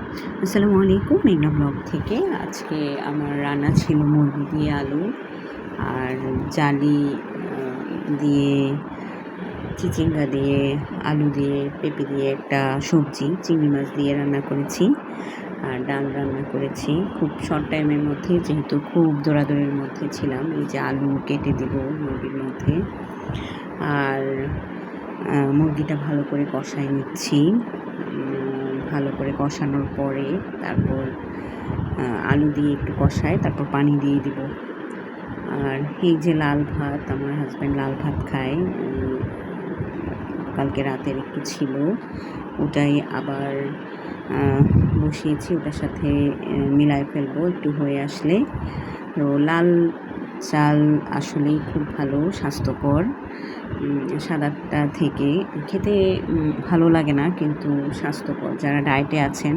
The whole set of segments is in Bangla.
আসসালামু আলাইকুম, মেঘনা ব্লগ থেকে। আজকে আমার রান্না ছিল মুরগি দিয়ে আলু আর জালি দিয়ে, চিচিঙ্গা দিয়ে, আলু দিয়ে, পেঁপে দিয়ে একটা সবজি, চিংড়ি মাছ দিয়ে রান্না করেছি আর ডাল রান্না করেছি খুব শর্ট টাইমের মধ্যে, যেহেতু খুব দৌড়াদৌড়ির মধ্যে ছিলাম। এই যে আলু কেটে দিব মুরগির মধ্যে, আর মুরগিটা ভালো করে কষাই নিচ্ছি। ভালো করে কষানোর পরে তারপর আলু দিয়ে একটু কষায়, তারপর পানি দিয়ে দিব। আর এই যে লাল ভাত, আমার হাজব্যান্ড লাল ভাত খায়, কালকে রাতের একটু ছিল, ওটাই আবার বসিয়েছি, ওটার সাথে মিলাই ফেলবো একটু হয়ে আসলে। তো লাল চাল আসলেই খুব ভালো, স্বাস্থ্যকর। সাদাটা থেকে খেতে ভালো লাগে না, কিন্তু স্বাস্থ্যকর। যারা ডায়েটে আছেন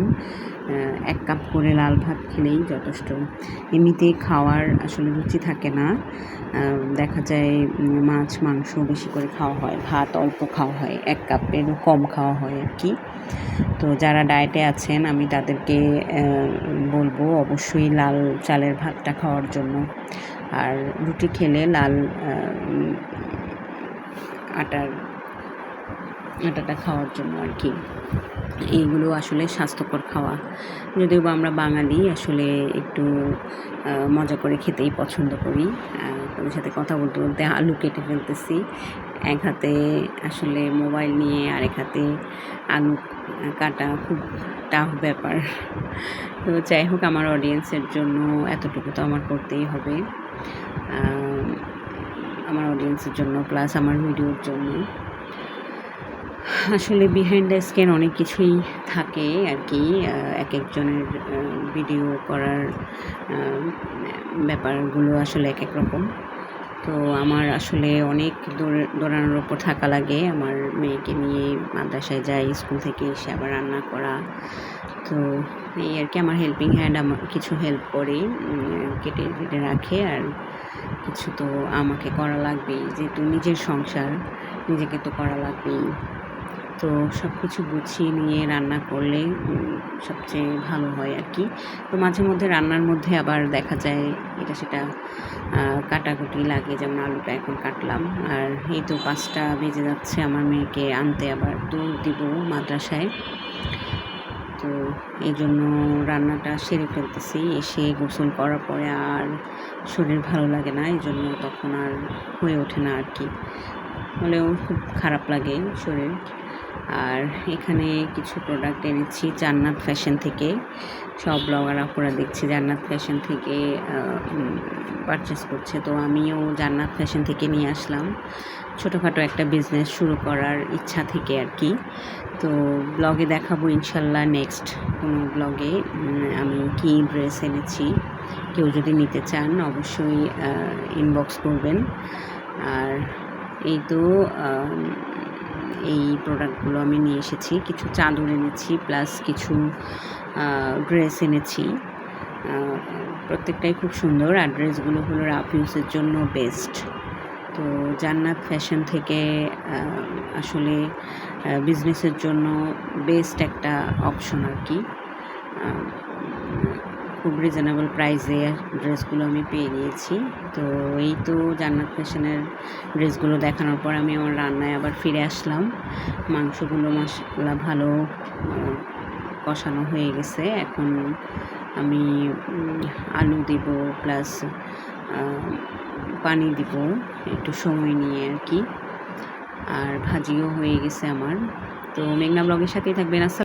1 কাপ করে লাল ভাত খেলেই যথেষ্ট। এমনিতে খাওয়ার আসলে রুচি থাকে না, দেখা যায় মাছ মাংস বেশি করে খাওয়া হয়, ভাত অল্প খাওয়া হয়, 1 কাপেরও কম খাওয়া হয় আর কি। তো যারা ডায়েটে আছেন আমি তাদেরকে বলবো অবশ্যই লাল চালের ভাতটা খাওয়ার জন্য, আর রুটি খেলে লাল আটাটা খাওয়ার জন্য আর কি। এইগুলো আসলে স্বাস্থ্যকর খাওয়া, যদিও বা আমরা বাঙালি আসলে একটু মজা করে খেতেই পছন্দ করি। তাদের সাথে কথা বলতে বলতে আলু কেটে ফেলতেছি, এক হাতে আসলে মোবাইল নিয়ে আরেক হাতে আলু কাটা খুব টাফ ব্যাপার। তো যাই হোক, আমার অডিয়েন্সের জন্য এতটুকু তো আমার করতেই হবে, আমার অডিয়েন্সের জন্য প্লাস আমার ভিডিওর জন্য। আসলে বিহাইন্ড দ্য স্ক্রিন অনেক কিছুই থাকে আর কি, এক একজনের ভিডিও করার ব্যাপারগুলো আসলে এক এক রকম। তো আমার আসলে অনেক দৌড়ানোর ওপর থাকা লাগে, আমার মেয়েকে নিয়ে মাদ্রাসায় যাই, স্কুল থেকে এসে আবার রান্না করা। তো এই আর কি, আমার হেল্পিং হ্যান্ড আমার কিছু হেল্প করে, কেটে কেটে রাখে, আর কিছু তো আমাকে করা লাগবেই, যেহেতু নিজের সংসার, নিজেকে তো করা লাগবেই। তো সব কিছু গুছিয়ে নিয়ে রান্না করলে সবচেয়ে ভালো হয় আর কি। তো মাঝে মধ্যে রান্নার মধ্যে আবার দেখা যায় এটা সেটা কাটাকুটি লাগে, যেমন আলুটা এখন কাটলাম, আর এই তো 5টা বেজে যাচ্ছে, আমার মেয়েকে আনতে আবার দৌড় দিব মাদ্রাসায়। তো এই জন্য রান্নাটা সেরে ফেলতেছি, এসে গোসল করার পরে আর শরীর ভালো লাগে না, এই জন্য তখন আর হয়ে ওঠে না আর কি, হলেও খুব খারাপ লাগে শরীর। আর এখানে কিছু প্রোডাক্ট এনেছি জান্নাত ফ্যাশন থেকে, সব ব্লগার আপুরা দেখছি জান্নাত ফ্যাশন থেকে পারচেস করছে, তো আমিও জান্নাত ফ্যাশন থেকে নিয়ে আসলাম, ছোটোখাটো একটা বিজনেস শুরু করার ইচ্ছা থেকে আর কি। তো ব্লগে দেখাবো ইনশাল্লাহ, নেক্সট কোনো ব্লগে আমি কী ড্রেস এনেছি। কেউ যদি নিতে চান অবশ্যই ইনবক্স করবেন। আর এই তো এই প্রোডাক্টগুলো আমি নিয়ে এসেছি, কিছু চাদর এনেছি, প্লাস কিছু ড্রেস এনেছি, প্রত্যেকটাই খুব সুন্দর, আর ড্রেসগুলো হলো রাফ ইউজের জন্য বেস্ট। তো জান্নাত ফ্যাশন থেকে আসলে বিজনেসের জন্য বেস্ট একটা অপশন আর কি। খুব রিজনেবল প্রাইসে ড্রেসগুলো আমি পেয়ে গিয়েছি। তো এই তো জান্নাত ফ্যাশনের ড্রেসগুলো দেখানোর পর আমি আমার রান্নায় আবার ফিরে আসলাম। মাংসগুলো মাশাআল্লাহ ভালো কষানো হয়ে গেছে, এখন আমি আলু দিব, প্লাস পানি দিব একটু সময় নিয়ে আর কি, আর ভাজিও হয়ে গেছে আমার। তো মেঘনা ব্লগের সাথেই থাকবেন।